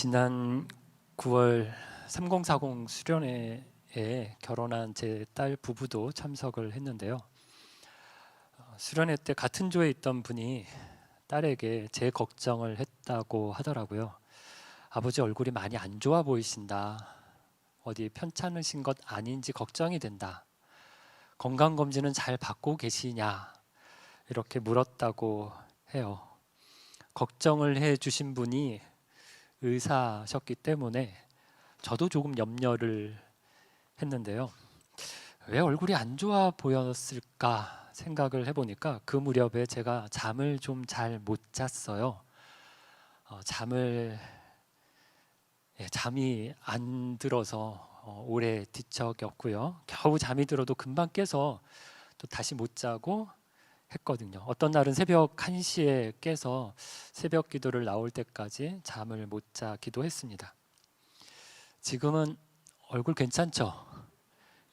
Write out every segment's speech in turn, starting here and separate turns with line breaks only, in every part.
지난 9월 3040 수련회에 결혼한 제 딸 부부도 참석을 했는데요. 수련회 때 같은 조에 있던 분이 딸에게 제 걱정을 했다고 하더라고요. 아버지 얼굴이 많이 안 좋아 보이신다. 어디 편찮으신 것 아닌지 걱정이 된다. 건강검진은 잘 받고 계시냐? 이렇게 물었다고 해요. 걱정을 해주신 분이 의사셨기 때문에 저도 조금 염려를 했는데요. 왜 얼굴이 안 좋아 보였을까 생각을 해보니까 그 무렵에 제가 잠을 좀 잘 못 잤어요. 잠이 안 들어서 오래 뒤척였고요. 겨우 잠이 들어도 금방 깨서 또 다시 못 자고 했거든요. 어떤 날은 새벽 1시에 깨서 새벽 기도를 나올 때까지 잠을 못 자기도 했습니다. 지금은 얼굴 괜찮죠?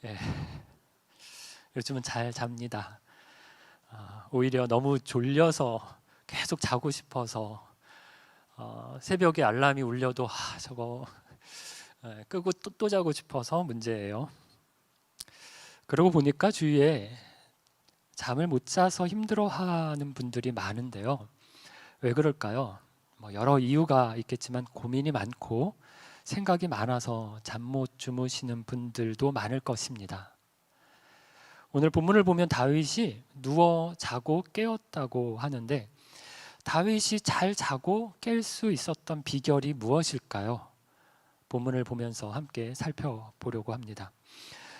예. 요즘은 잘 잡니다. 오히려 너무 졸려서 계속 자고 싶어서 새벽에 알람이 울려도 저거 끄고 또 자고 싶어서 문제예요. 그러고 보니까 주위에 잠을 못 자서 힘들어하는 분들이 많은데요. 왜 그럴까요? 여러 이유가 있겠지만 고민이 많고 생각이 많아서 잠 못 주무시는 분들도 많을 것입니다. 오늘 본문을 보면 다윗이 누워 자고 깨었다고 하는데 다윗이 잘 자고 깰 수 있었던 비결이 무엇일까요? 본문을 보면서 함께 살펴보려고 합니다.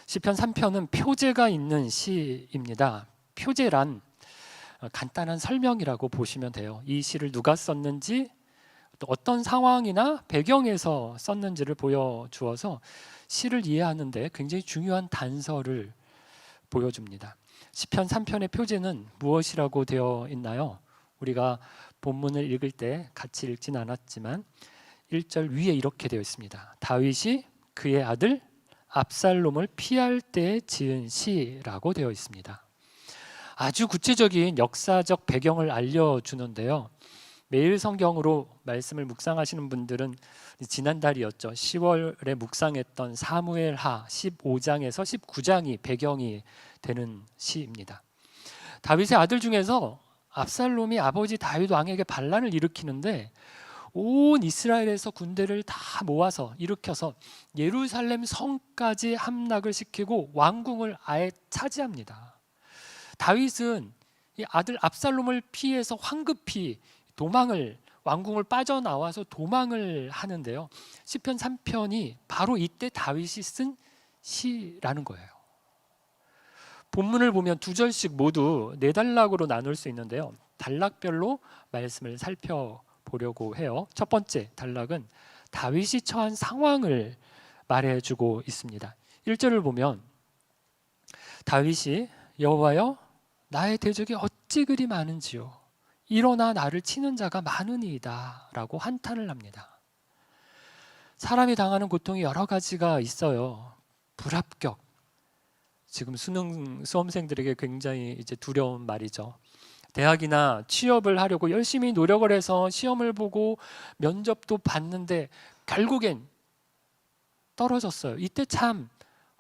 시편 3편은 표제가 있는 시입니다. 표제란 간단한 설명이라고 보시면 돼요. 이 시를 누가 썼는지 또 어떤 상황이나 배경에서 썼는지를 보여주어서 시를 이해하는 데 굉장히 중요한 단서를 보여줍니다. 시편 3편의 표제는 무엇이라고 되어 있나요? 우리가 본문을 읽을 때 같이 읽진 않았지만 1절 위에 이렇게 되어 있습니다. 다윗이 그의 아들 압살롬을 피할 때 지은 시라고 되어 있습니다. 아주 구체적인 역사적 배경을 알려주는데요. 매일 성경으로 말씀을 묵상하시는 분들은 지난달이었죠. 10월에 묵상했던 사무엘하 15장에서 19장이 배경이 되는 시입니다. 다윗의 아들 중에서 압살롬이 아버지 다윗 왕에게 반란을 일으키는데 온 이스라엘에서 군대를 다 모아서 일으켜서 예루살렘 성까지 함락을 시키고 왕궁을 아예 차지합니다. 다윗은 이 아들 압살롬을 피해서 황급히 왕궁을 빠져나와서 도망을 하는데요. 시편 3편이 바로 이때 다윗이 쓴 시라는 거예요. 본문을 보면 두 절씩 모두 4단락으로 나눌 수 있는데요. 단락별로 말씀을 살펴보려고 해요. 첫 번째 단락은 다윗이 처한 상황을 말해주고 있습니다. 1절을 보면 다윗이 여호와여 나의 대적이 어찌 그리 많은지요. 일어나 나를 치는 자가 많으니이다 라고 한탄을 합니다. 사람이 당하는 고통이 여러 가지가 있어요. 불합격. 지금 수능 수험생들에게 굉장히 이제 두려운 말이죠. 대학이나 취업을 하려고 열심히 노력을 해서 시험을 보고 면접도 봤는데 결국엔 떨어졌어요. 이때 참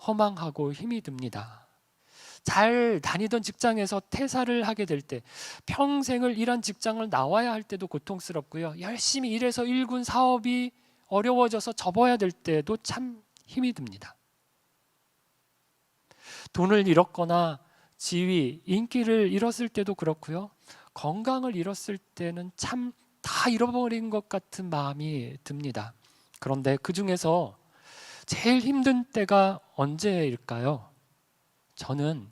허망하고 힘이 듭니다. 잘 다니던 직장에서 퇴사를 하게 될 때, 평생을 일한 직장을 나와야 할 때도 고통스럽고요. 열심히 일해서 일군 사업이 어려워져서 접어야 될 때도 참 힘이 듭니다. 돈을 잃었거나 지위, 인기를 잃었을 때도 그렇고요. 건강을 잃었을 때는 참 다 잃어버린 것 같은 마음이 듭니다. 그런데 그 중에서 제일 힘든 때가 언제일까요? 저는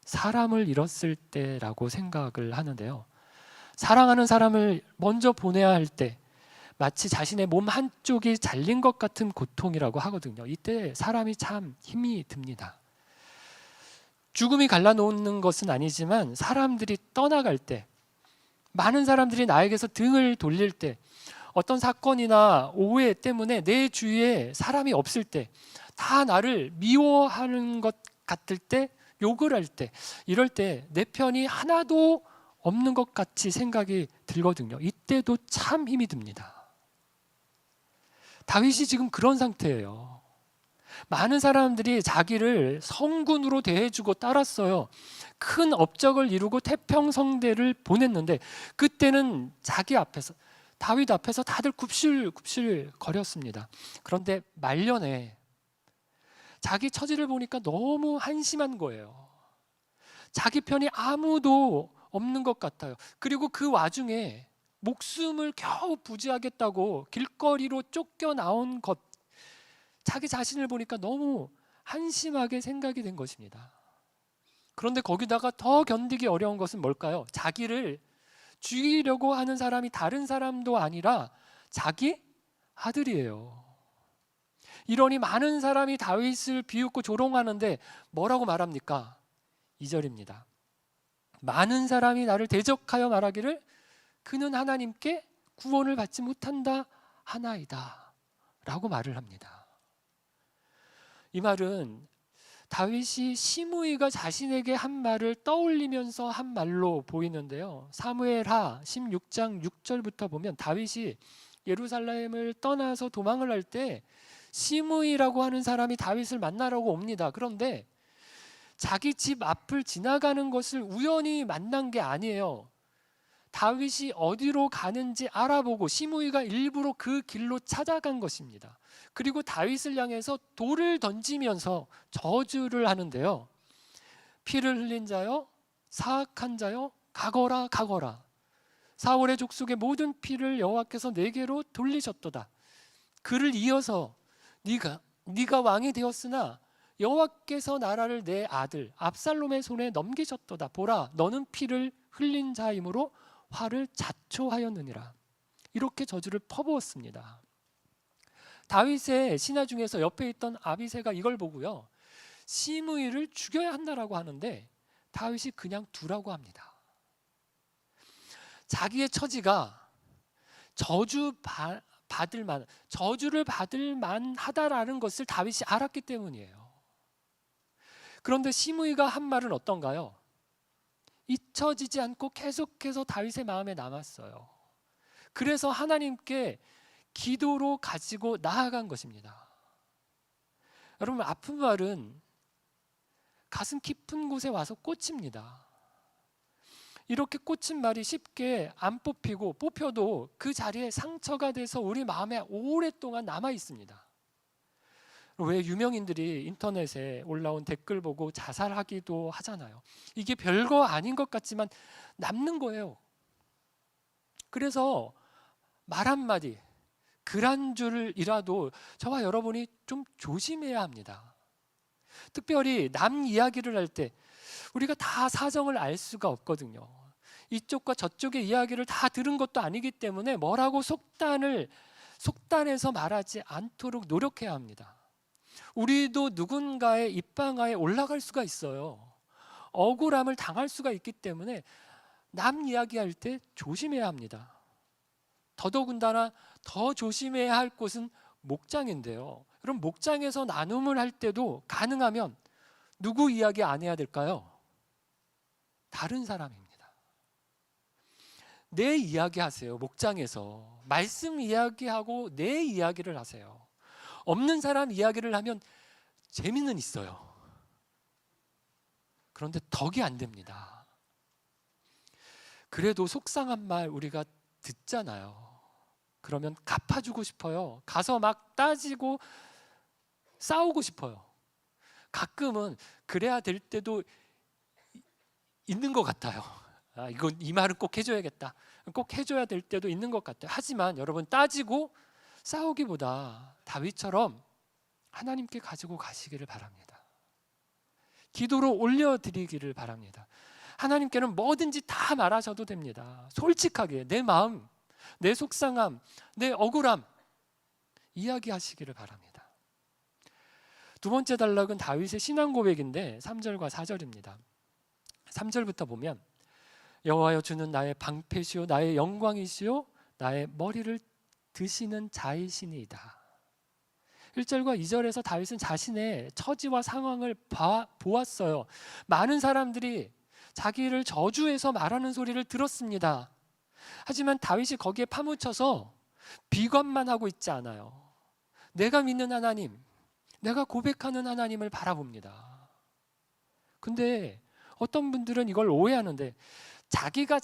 사람을 잃었을 때라고 생각을 하는데요. 사랑하는 사람을 먼저 보내야 할 때 마치 자신의 몸 한쪽이 잘린 것 같은 고통이라고 하거든요. 이때 사람이 참 힘이 듭니다. 죽음이 갈라놓는 것은 아니지만 사람들이 떠나갈 때, 많은 사람들이 나에게서 등을 돌릴 때, 어떤 사건이나 오해 때문에 내 주위에 사람이 없을 때, 다 나를 미워하는 것 같을 때, 욕을 할 때, 이럴 때 내 편이 하나도 없는 것 같이 생각이 들거든요. 이때도 참 힘이 듭니다. 다윗이 지금 그런 상태예요. 많은 사람들이 자기를 성군으로 대해주고 따랐어요. 큰 업적을 이루고 태평성대를 보냈는데 그때는 자기 앞에서, 다윗 앞에서 다들 굽실굽실 거렸습니다. 그런데 말년에 자기 처지를 보니까 너무 한심한 거예요. 자기 편이 아무도 없는 것 같아요. 그리고 그 와중에 목숨을 겨우 부지하겠다고 길거리로 쫓겨나온 것, 자기 자신을 보니까 너무 한심하게 생각이 된 것입니다. 그런데 거기다가 더 견디기 어려운 것은 뭘까요? 자기를 죽이려고 하는 사람이 다른 사람도 아니라 자기 아들이에요. 이러니 많은 사람이 다윗을 비웃고 조롱하는데 뭐라고 말합니까? 2절입니다. 많은 사람이 나를 대적하여 말하기를 그는 하나님께 구원을 받지 못한다 하나이다 라고 말을 합니다. 이 말은 다윗이 시므이가 자신에게 한 말을 떠올리면서 한 말로 보이는데요. 사무엘하 16장 6절부터 보면 다윗이 예루살렘을 떠나서 도망을 할 때 시므이라고 하는 사람이 다윗을 만나려고 옵니다. 그런데 자기 집 앞을 지나가는 것을 우연히 만난 게 아니에요. 다윗이 어디로 가는지 알아보고 시므이가 일부러 그 길로 찾아간 것입니다. 그리고 다윗을 향해서 돌을 던지면서 저주를 하는데요. 피를 흘린 자여, 사악한 자여, 가거라 가거라. 사울의 족속의 모든 피를 여호와께서 내게로 돌리셨도다. 그를 이어서 네가 왕이 되었으나 여호와께서 나라를 내 아들 압살롬의 손에 넘기셨도다. 보라, 너는 피를 흘린 자이므로 화를 자초하였느니라. 이렇게 저주를 퍼부었습니다. 다윗의 신하 중에서 옆에 있던 아비새가 이걸 보고요, 시므이를 죽여야 한다라고 하는데 다윗이 그냥 두라고 합니다. 자기의 처지가 저주를 받을 만하다라는 것을 다윗이 알았기 때문이에요. 그런데 시므이가 한 말은 어떤가요? 잊혀지지 않고 계속해서 다윗의 마음에 남았어요. 그래서 하나님께 기도로 가지고 나아간 것입니다. 여러분, 아픈 말은 가슴 깊은 곳에 와서 꽂힙니다. 이렇게 꽂힌 말이 쉽게 안 뽑히고 뽑혀도 그 자리에 상처가 돼서 우리 마음에 오랫동안 남아 있습니다. 왜 유명인들이 인터넷에 올라온 댓글 보고 자살하기도 하잖아요. 이게 별거 아닌 것 같지만 남는 거예요. 그래서 말 한마디, 글 한 줄이라도 저와 여러분이 좀 조심해야 합니다. 특별히 남 이야기를 할 때 우리가 다 사정을 알 수가 없거든요. 이쪽과 저쪽의 이야기를 다 들은 것도 아니기 때문에 뭐라고 속단해서 말하지 않도록 노력해야 합니다. 우리도 누군가의 입방아에 올라갈 수가 있어요. 억울함을 당할 수가 있기 때문에 남 이야기할 때 조심해야 합니다. 더더군다나 더 조심해야 할 곳은 목장인데요. 그럼 목장에서 나눔을 할 때도 가능하면 누구 이야기 안 해야 될까요? 다른 사람입니다. 내 이야기 하세요. 목장에서 말씀 이야기하고 내 이야기를 하세요. 없는 사람 이야기를 하면 재미는 있어요. 그런데 덕이 안 됩니다. 그래도 속상한 말 우리가 듣잖아요. 그러면 갚아주고 싶어요. 가서 막 따지고 싸우고 싶어요. 가끔은 그래야 될 때도 있는 것 같아요. 이 말은 꼭 해줘야겠다. 꼭 해줘야 될 때도 있는 것 같아요. 하지만 여러분, 따지고 싸우기보다 다윗처럼 하나님께 가지고 가시기를 바랍니다. 기도로 올려드리기를 바랍니다. 하나님께는 뭐든지 다 말하셔도 됩니다. 솔직하게 내 마음, 내 속상함, 내 억울함 이야기하시기를 바랍니다. 두 번째 단락은 다윗의 신앙 고백인데 3절과 4절입니다. 3절부터 보면 여호와여, 주는 나의 방패시오 나의 영광이시오 나의 머리를 드시는 자이시니이다. 1절과 2절에서 다윗은 자신의 처지와 상황을 보았어요. 많은 사람들이 자기를 저주해서 말하는 소리를 들었습니다. 하지만 다윗이 거기에 파묻혀서 비관만 하고 있지 않아요. 내가 믿는 하나님, 내가 고백하는 하나님을 바라봅니다. 근데 어떤 분들은 이걸 오해하는데, 자기가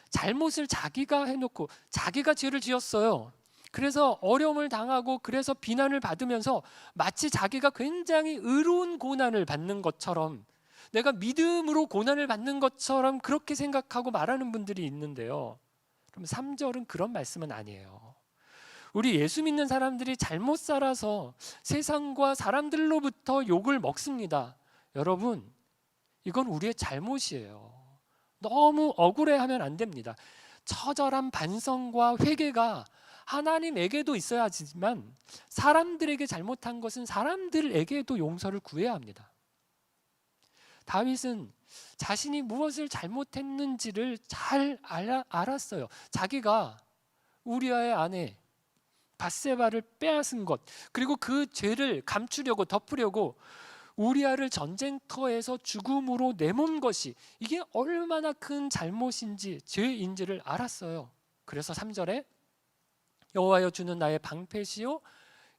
잘못을 자기가 해놓고 자기가 죄를 지었어요. 그래서 어려움을 당하고 그래서 비난을 받으면서 마치 자기가 굉장히 의로운 고난을 받는 것처럼, 내가 믿음으로 고난을 받는 것처럼 그렇게 생각하고 말하는 분들이 있는데요. 그럼 3절은 그런 말씀은 아니에요. 우리 예수 믿는 사람들이 잘못 살아서 세상과 사람들로부터 욕을 먹습니다. 여러분, 이건 우리의 잘못이에요. 너무 억울해하면 안 됩니다. 처절한 반성과 회개가 하나님에게도 있어야 하지만 사람들에게 잘못한 것은 사람들에게도 용서를 구해야 합니다. 다윗은 자신이 무엇을 잘못했는지를 잘 알았어요. 자기가 우리아의 아내 밧세바를 빼앗은 것, 그리고 그 죄를 감추려고 덮으려고 우리아를 전쟁터에서 죽음으로 내몬 것이, 이게 얼마나 큰 잘못인지 죄인지를 알았어요. 그래서 3절에 여호와여 주는 나의 방패시요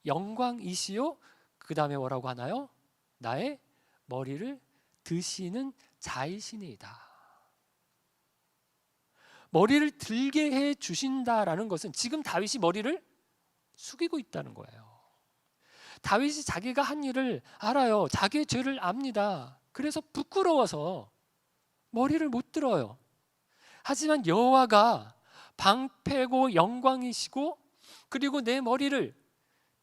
영광이시요, 그 다음에 뭐라고 하나요? 나의 머리를 드시는 자이시니이다. 머리를 들게 해 주신다라는 것은 지금 다윗이 머리를 숙이고 있다는 거예요. 다윗이 자기가 한 일을 알아요. 자기의 죄를 압니다. 그래서 부끄러워서 머리를 못 들어요. 하지만 여호와가 방패고 영광이시고 그리고 내 머리를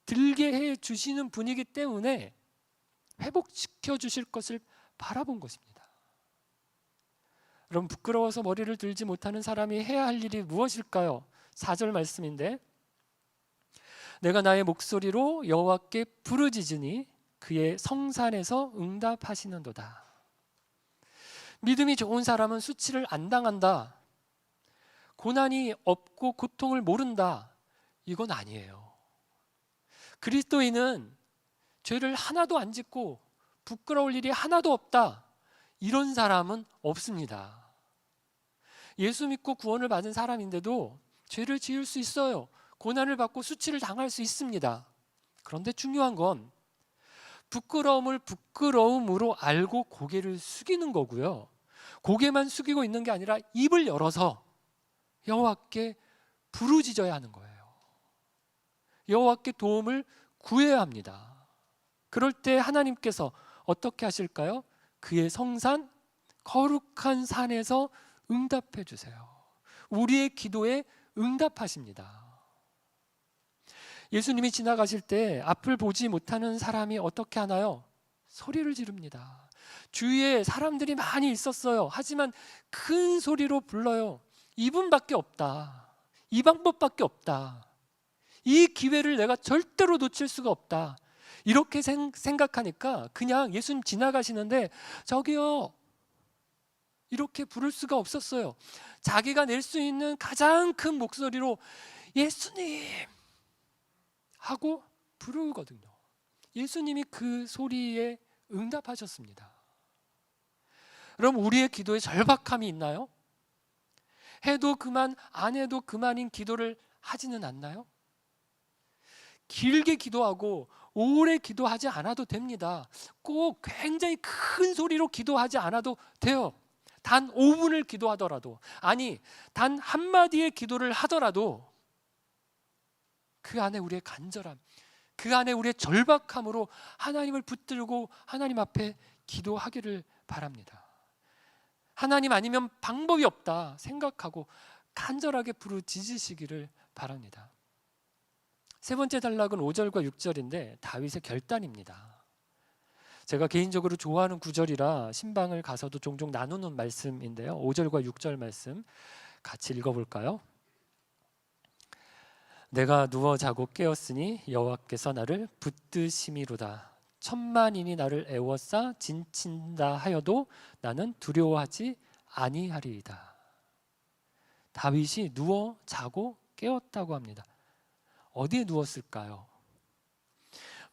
들게 해 주시는 분이기 때문에 회복시켜 주실 것을 바라본 것입니다. 여러분, 부끄러워서 머리를 들지 못하는 사람이 해야 할 일이 무엇일까요? 4절 말씀인데, 내가 나의 목소리로 여호와께 부르짖으니 그의 성산에서 응답하시는도다. 믿음이 좋은 사람은 수치를 안 당한다, 고난이 없고 고통을 모른다, 이건 아니에요. 그리스도인은 죄를 하나도 안 짓고 부끄러울 일이 하나도 없다, 이런 사람은 없습니다. 예수 믿고 구원을 받은 사람인데도 죄를 지을 수 있어요. 고난을 받고 수치를 당할 수 있습니다. 그런데 중요한 건 부끄러움을 부끄러움으로 알고 고개를 숙이는 거고요. 고개만 숙이고 있는 게 아니라 입을 열어서 여호와께 부르짖어야 하는 거예요. 여호와께 도움을 구해야 합니다. 그럴 때 하나님께서 어떻게 하실까요? 그의 성산, 거룩한 산에서 응답해 주세요. 우리의 기도에 응답하십니다. 예수님이 지나가실 때 앞을 보지 못하는 사람이 어떻게 하나요? 소리를 지릅니다. 주위에 사람들이 많이 있었어요. 하지만 큰 소리로 불러요. 이분밖에 없다. 이 방법밖에 없다. 이 기회를 내가 절대로 놓칠 수가 없다. 이렇게 생각하니까 그냥 예수님 지나가시는데 저기요, 이렇게 부를 수가 없었어요. 자기가 낼 수 있는 가장 큰 목소리로 예수님 하고 부르거든요. 예수님이 그 소리에 응답하셨습니다. 그럼 우리의 기도에 절박함이 있나요? 해도 그만 안 해도 그만인 기도를 하지는 않나요? 길게 기도하고 오래 기도하지 않아도 됩니다. 꼭 굉장히 큰 소리로 기도하지 않아도 돼요. 단 5분을 기도하더라도, 아니 단 한마디의 기도를 하더라도 그 안에 우리의 간절함, 그 안에 우리의 절박함으로 하나님을 붙들고 하나님 앞에 기도하기를 바랍니다. 하나님 아니면 방법이 없다 생각하고 간절하게 부르짖으시기를 바랍니다. 세 번째 단락은 5절과 6절인데 다윗의 결단입니다. 제가 개인적으로 좋아하는 구절이라 신방을 가서도 종종 나누는 말씀인데요. 5절과 6절 말씀 같이 읽어볼까요? 내가 누워 자고 깨었으니 여호와께서 나를 붙드심이로다. 천만인이 나를 애워싸 진친다 하여도 나는 두려워하지 아니하리이다. 다윗이 누워 자고 깨었다고 합니다. 어디에 누웠을까요?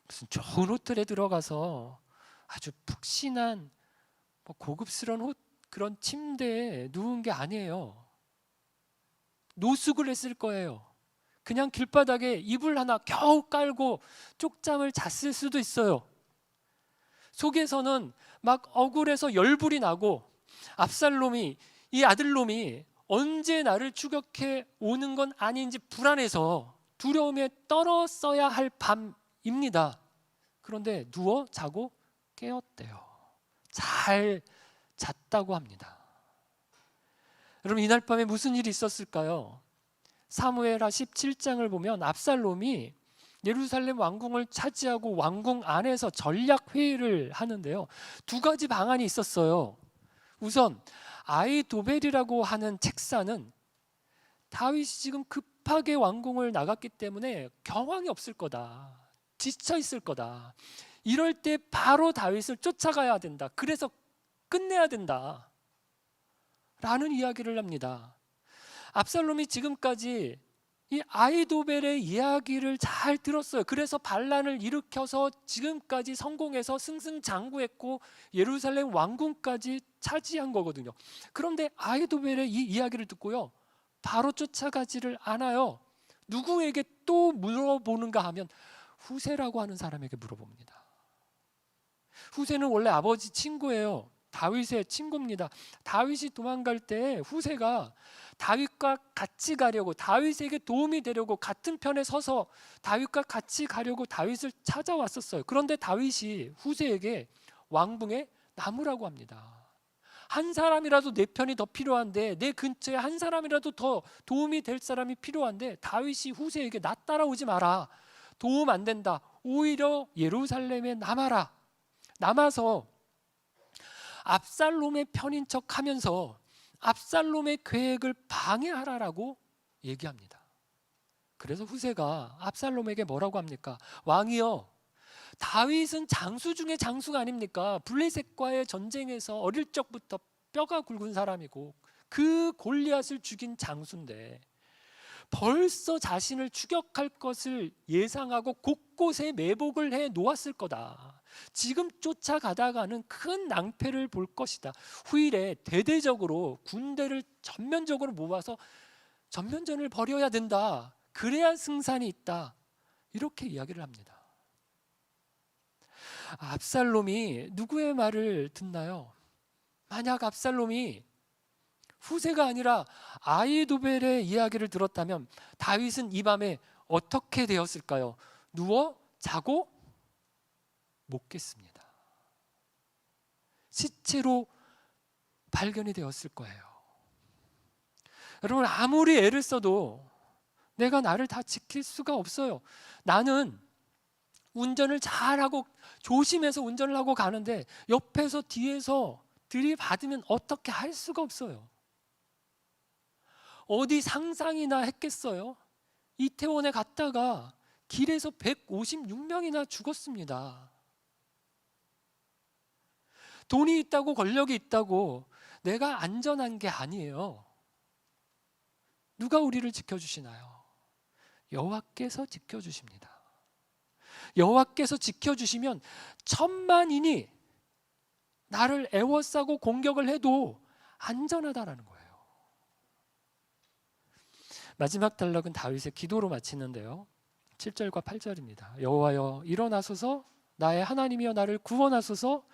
무슨 좋은 호텔에 들어가서 아주 푹신한 고급스러운 그런 침대에 누운 게 아니에요. 노숙을 했을 거예요. 그냥 길바닥에 이불 하나 겨우 깔고 쪽잠을 잤을 수도 있어요. 속에서는 막 억울해서 열불이 나고 압살롬이, 이 아들놈이 언제 나를 추격해 오는 건 아닌지 불안해서 두려움에 떨었어야 할 밤입니다. 그런데 누워 자고 깨었대요. 잘 잤다고 합니다. 여러분, 이날 밤에 무슨 일이 있었을까요? 사무엘하 17장을 보면 압살롬이 예루살렘 왕궁을 차지하고 왕궁 안에서 전략 회의를 하는데요. 두 가지 방안이 있었어요. 우선 아히도벨이라고 하는 책사는 다윗이 지금 급하게 왕궁을 나갔기 때문에 경황이 없을 거다, 지쳐 있을 거다, 이럴 때 바로 다윗을 쫓아가야 된다, 그래서 끝내야 된다 라는 이야기를 합니다. 압살롬이 지금까지 이 아히도벨의 이야기를 잘 들었어요. 그래서 반란을 일으켜서 지금까지 성공해서 승승장구했고 예루살렘 왕궁까지 차지한 거거든요. 그런데 아히도벨의 이 이야기를 듣고요, 바로 쫓아가지를 않아요. 누구에게 또 물어보는가 하면 후세라고 하는 사람에게 물어봅니다. 후세는 원래 아버지 친구예요. 다윗의 친구입니다. 다윗이 도망갈 때 후세가 다윗과 같이 가려고, 다윗에게 도움이 되려고 같은 편에 서서 다윗과 같이 가려고 다윗을 찾아왔었어요. 그런데 다윗이 후세에게 왕궁에 남으라고 합니다. 한 사람이라도 내 편이 더 필요한데, 내 근처에 한 사람이라도 더 도움이 될 사람이 필요한데, 다윗이 후세에게 나 따라오지 마라, 도움 안 된다, 오히려 예루살렘에 남아라, 남아서 압살롬의 편인 척 하면서 압살롬의 계획을 방해하라라고 얘기합니다. 그래서 후세가 압살롬에게 뭐라고 합니까? 왕이여, 다윗은 장수 중에 장수가 아닙니까? 블레셋과의 전쟁에서 어릴 적부터 뼈가 굵은 사람이고 그 골리앗을 죽인 장수인데 벌써 자신을 추격할 것을 예상하고 곳곳에 매복을 해 놓았을 거다. 지금 쫓아가다가는 큰 낭패를 볼 것이다. 후일에 대대적으로 군대를 전면적으로 모아서 전면전을 벌여야 된다. 그래야 승산이 있다. 이렇게 이야기를 합니다. 압살롬이 누구의 말을 듣나요? 만약 압살롬이 후세가 아니라 아히도벨의 이야기를 들었다면 다윗은 이 밤에 어떻게 되었을까요? 누워 자고 못 깼습니다. 시체로 발견이 되었을 거예요. 여러분, 아무리 애를 써도 내가 나를 다 지킬 수가 없어요. 나는 운전을 잘하고 조심해서 운전을 하고 가는데 옆에서 뒤에서 들이받으면 어떻게 할 수가 없어요. 어디 상상이나 했겠어요? 이태원에 갔다가 길에서 156명이나 죽었습니다. 돈이 있다고 권력이 있다고 내가 안전한 게 아니에요. 누가 우리를 지켜주시나요? 여호와께서 지켜주십니다. 여호와께서 지켜주시면 천만인이 나를 애워싸고 공격을 해도 안전하다라는 거예요. 마지막 단락은 다윗의 기도로 마치는데요. 7절과 8절입니다. 여호와여, 일어나소서, 나의 하나님이여 나를 구원하소서.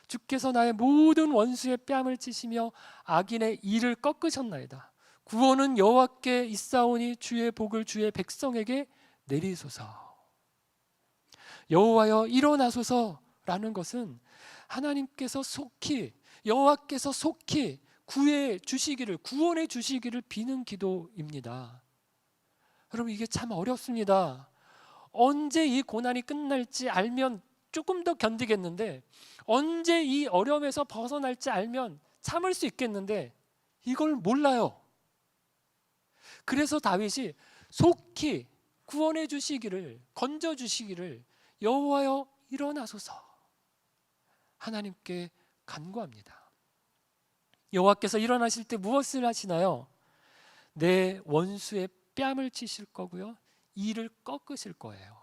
주께서 나의 모든 원수의 뺨을 치시며 악인의 이를 꺾으셨나이다. 구원은 여호와께 있사오니 주의 복을 주의 백성에게 내리소서. 여호와여, 일어나소서라는 것은 하나님께서 속히, 여호와께서 속히 구해 주시기를, 구원해 주시기를 비는 기도입니다. 여러분, 이게 참 어렵습니다. 언제 이 고난이 끝날지 알면 조금 더 견디겠는데, 언제 이 어려움에서 벗어날지 알면 참을 수 있겠는데 이걸 몰라요. 그래서 다윗이 속히 구원해 주시기를, 건져 주시기를 여호와여 일어나소서 하나님께 간구합니다. 여호와께서 일어나실 때 무엇을 하시나요? 내 원수의 뺨을 치실 거고요, 이를 꺾으실 거예요.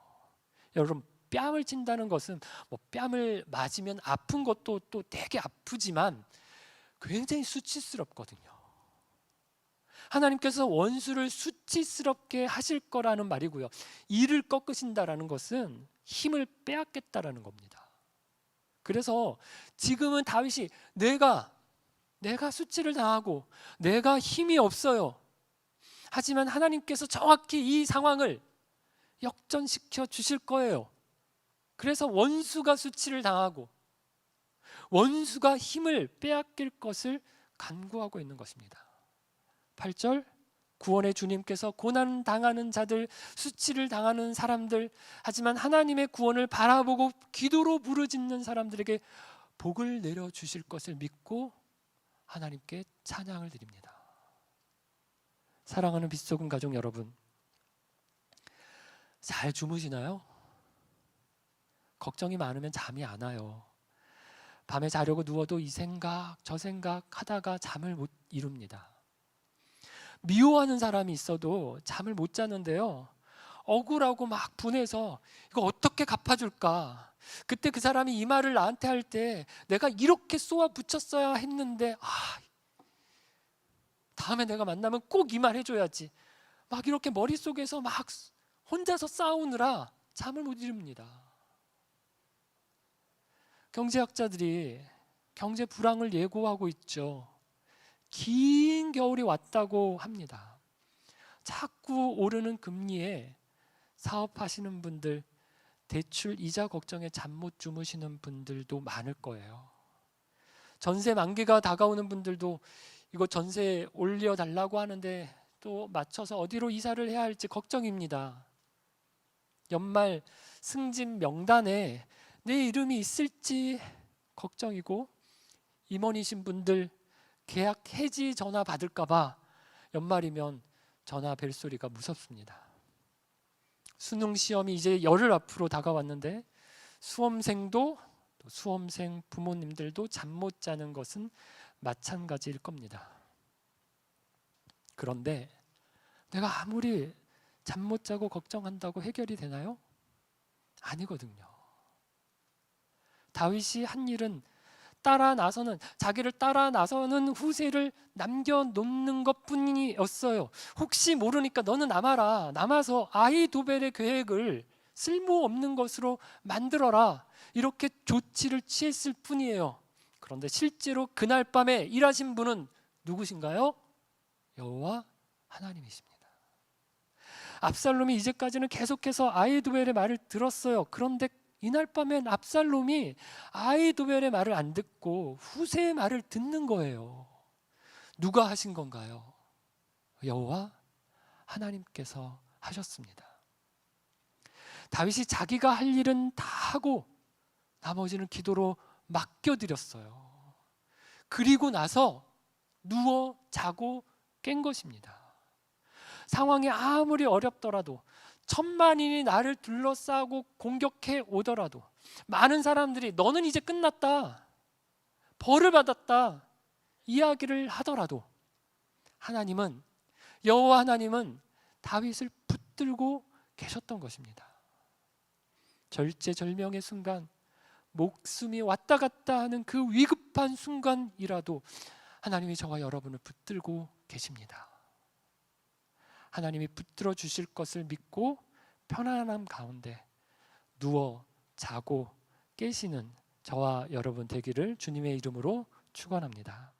여러분, 뺨을 친다는 것은 뭐 뺨을 맞으면 아픈 것도 또 되게 아프지만 굉장히 수치스럽거든요. 하나님께서 원수를 수치스럽게 하실 거라는 말이고요. 이를 꺾으신다라는 것은 힘을 빼앗겠다라는 겁니다. 그래서 지금은 다윗이 내가 수치를 당하고 내가 힘이 없어요. 하지만 하나님께서 정확히 이 상황을 역전시켜 주실 거예요. 그래서 원수가 수치를 당하고 원수가 힘을 빼앗길 것을 간구하고 있는 것입니다. 8절, 구원의 주님께서 고난 당하는 자들, 수치를 당하는 사람들, 하지만 하나님의 구원을 바라보고 기도로 부르짖는 사람들에게 복을 내려주실 것을 믿고 하나님께 찬양을 드립니다. 사랑하는 빛소금 가족 여러분, 잘 주무시나요? 걱정이 많으면 잠이 안 와요. 밤에 자려고 누워도 이 생각 저 생각 하다가 잠을 못 이룹니다. 미워하는 사람이 있어도 잠을 못 자는데요, 억울하고 막 분해서 이거 어떻게 갚아줄까, 그때 그 사람이 이 말을 나한테 할 때 내가 이렇게 쏘아 붙였어야 했는데 다음에 내가 만나면 꼭 이 말 해줘야지, 막 이렇게 머릿속에서 막 혼자서 싸우느라 잠을 못 이룹니다. 경제학자들이 경제 불황을 예고하고 있죠. 긴 겨울이 왔다고 합니다. 자꾸 오르는 금리에 사업하시는 분들, 대출 이자 걱정에 잠 못 주무시는 분들도 많을 거예요. 전세 만기가 다가오는 분들도 이거 전세 올려달라고 하는데 또 맞춰서 어디로 이사를 해야 할지 걱정입니다. 연말 승진 명단에 내 이름이 있을지 걱정이고, 임원이신 분들 계약 해지 전화 받을까 봐 연말이면 전화 벨소리가 무섭습니다. 수능 시험이 이제 열흘 앞으로 다가왔는데 수험생도, 또 수험생 부모님들도 잠 못 자는 것은 마찬가지일 겁니다. 그런데 내가 아무리 잠 못 자고 걱정한다고 해결이 되나요? 아니거든요. 다윗이 한 일은 자기를 따라 나서는 후세를 남겨놓는 것뿐이었어요. 혹시 모르니까 너는 남아서 아히도벨의 계획을 쓸모없는 것으로 만들어라, 이렇게 조치를 취했을 뿐이에요. 그런데 실제로 그날 밤에 일하신 분은 누구신가요? 여호와 하나님이십니다. 압살롬이 이제까지는 계속해서 아히도벨의 말을 들었어요. 그런데 이날 밤엔 압살롬이 아히도벨의 말을 안 듣고 후세의 말을 듣는 거예요. 누가 하신 건가요? 여호와 하나님께서 하셨습니다. 다윗이 자기가 할 일은 다 하고 나머지는 기도로 맡겨드렸어요. 그리고 나서 누워 자고 깬 것입니다. 상황이 아무리 어렵더라도, 천만인이 나를 둘러싸고 공격해 오더라도, 많은 사람들이 너는 이제 끝났다, 벌을 받았다 이야기를 하더라도, 여호와 하나님은 다윗을 붙들고 계셨던 것입니다. 절제절명의 순간, 목숨이 왔다 갔다 하는 그 위급한 순간이라도 하나님이 저와 여러분을 붙들고 계십니다. 하나님이 붙들어 주실 것을 믿고 편안함 가운데 누워 자고 깨시는 저와 여러분 되기를 주님의 이름으로 축원합니다.